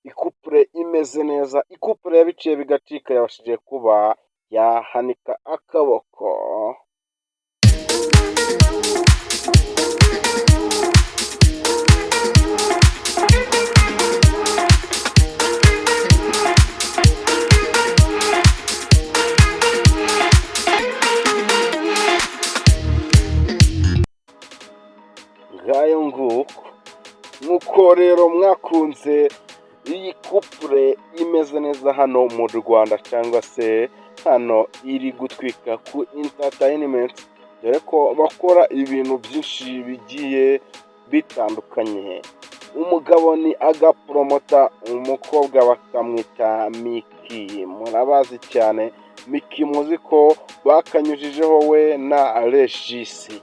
ikupure imeze neza, ikupure yabiciye bigacika yabashije kuba yahanika akaboko. Ngayo nguko nk'uko rero mwakunze iyi kupure imeze neza hano mu Rwanda cyangwa se hano iri gutwika ku entertainment, dore ko bakora ibintu byinshi bigiye bitandukanye. Umugabo ni agapromota, umukobwa bakamwita Miki, murabazi cyane Miki, muzi ko bakanyujijeho we na Regisi.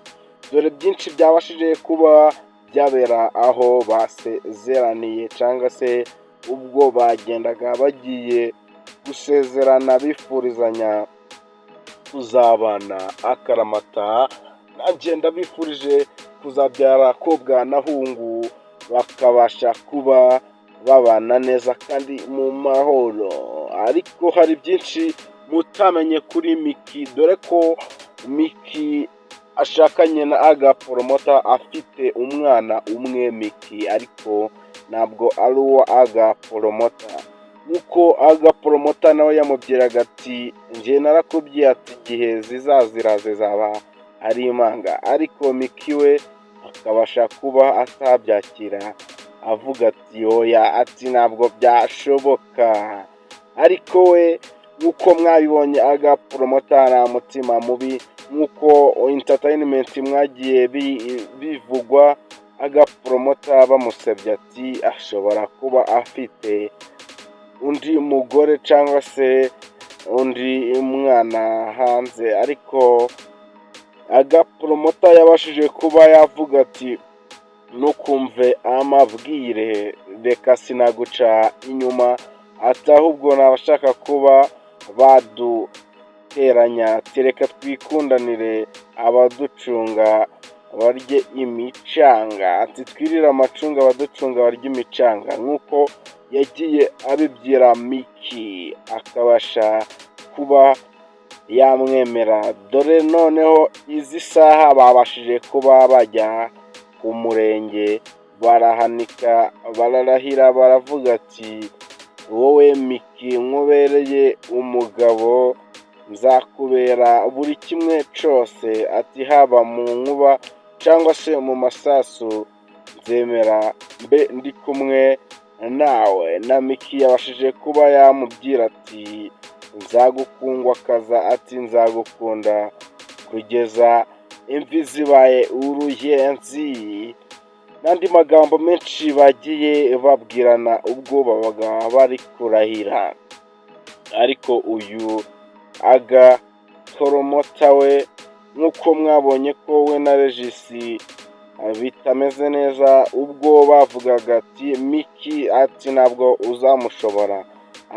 Dore byinshi byabashije kuba byabera aho basezeraniye cyangwa se ubwo bagendaga bagiye gusezerana bifurizanya kuzabana akaramata. Nagenda bifurije kuzabyara kobwa na hungu, bakabasha kuba babana neza kandi mu mahoro. Ariko hari byinshi mutamenye kuri Miki, dore ko Miki ashakanye na agapromota afite umwana umwe Miki, ariko ntabwo ari uwo agapromota. Nk'uko agapromota nawe yamubwiraga ati njye narakubwiye ati igihe zizazira zizaba ari impanga, ariko Miki we akabasha kuba atabyakira avuga ati oya, ati ntabwo byashoboka. Ariko we nk'uko mwabibonye agapromota nta mutima mubi, nk'uko entertainment mwagiye bivugwa agapromota bamusebye ati ashobora kuba afite undi mugore cyangwa se undi mwana hanze, ariko agapromota yabashije kuba yavuga ati ntukumve amabwire, reka sinaguca inyuma, ati ahubwo nabashaka kuba baduteranya, reka twikundanire, abaducunga barye imicanga, ati twirire amacunga abaducunga barye imicanga. Nk'uko yagiye abibwira Miki akabasha kuba yamwemera, dore noneho izi saha babashije kuba bajya ku murenge barahanika, bararahira, baravuga ati wowe Miki nkubereye umugabo, nzakubera buri kimwe cyose, ati haba mu nkuba cyangwa se mu masasu nzemera mbe ndi kumwe nawe. Na Miki yabashije kuba yamubwira ati nzagukundwakaza, ati nzagukunda kugeza imvi zibaye uruyenzi, n'andi magambo menshi bagiye babwirana ubwo babaga bari kurahira. Ariko uyu agapromota we nk'uko mwabonye ko we na Regisi bitameze neza, ubwo bavugaga ati Miki, ati ntabwo uzamushobora,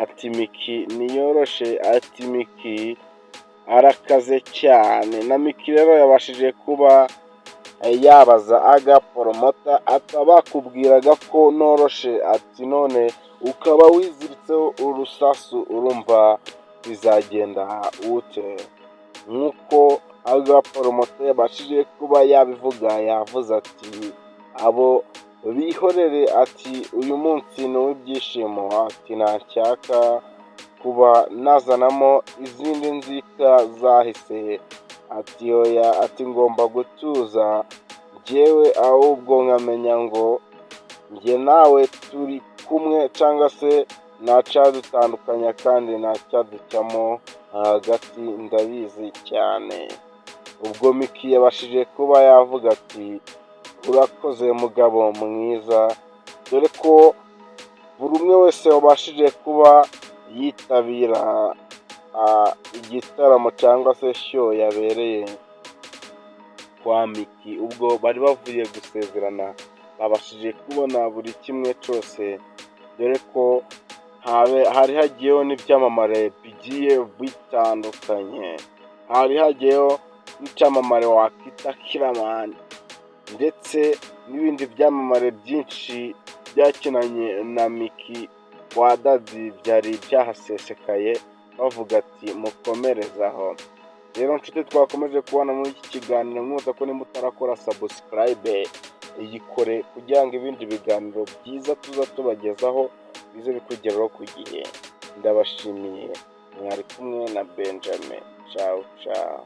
ati Miki niyoroshe, ati Miki arakaze cyane. Na Miki rero yabashije kuba yabaza agapromota, atabakubwiraga ko noroshe, ati none ukaba wiziritseho urusasu, urumva bizagenda ute? Nk'uko agapromota yabashije kuba yabivuga, yavuze ati abo bihorere, ati uyu munsi ni uw'ibyishimo, ati ntacyaka kuba nazanamo izindi nzika zahise, ati oya, ati ngomba gutuza njyewe, ahubwo nkamenya ngo njye nawe turi kumwe cyangwa se ntacyadutandukanya kandi ntacyaducamo hagati, ndabizi cyane. Ubwo Miki yabashije kuba yavuga ati urakoze mugabo mwiza, dore ko buri umwe wese wabashije kuba yitabira igitaramo cyangwa se show yabereye kwa Miki, ubwo bari bavuye gusezerana babashije kubona buri kimwe cyose, dore ko hari hagiyeho n'ibyamamare bigiye bitandukanye. Hari hagiyeho n'icyamamare wakita Kiramani, ndetse n'ibindi byamamare byinshi byakinanye na Miki kwa Dady byari byahasesekaye bavuga ati mukomerezaho. Rero nshuti twakomeje kubona muri iki kiganiro mwumva ko nimba utarakora subscribe yikore kugira ngo ibindi biganiro byiza tuza tubagezaho bize bikugeraho ku gihe. Ndabashimiye mwari kumwe na Benjamin. Ciao ciao.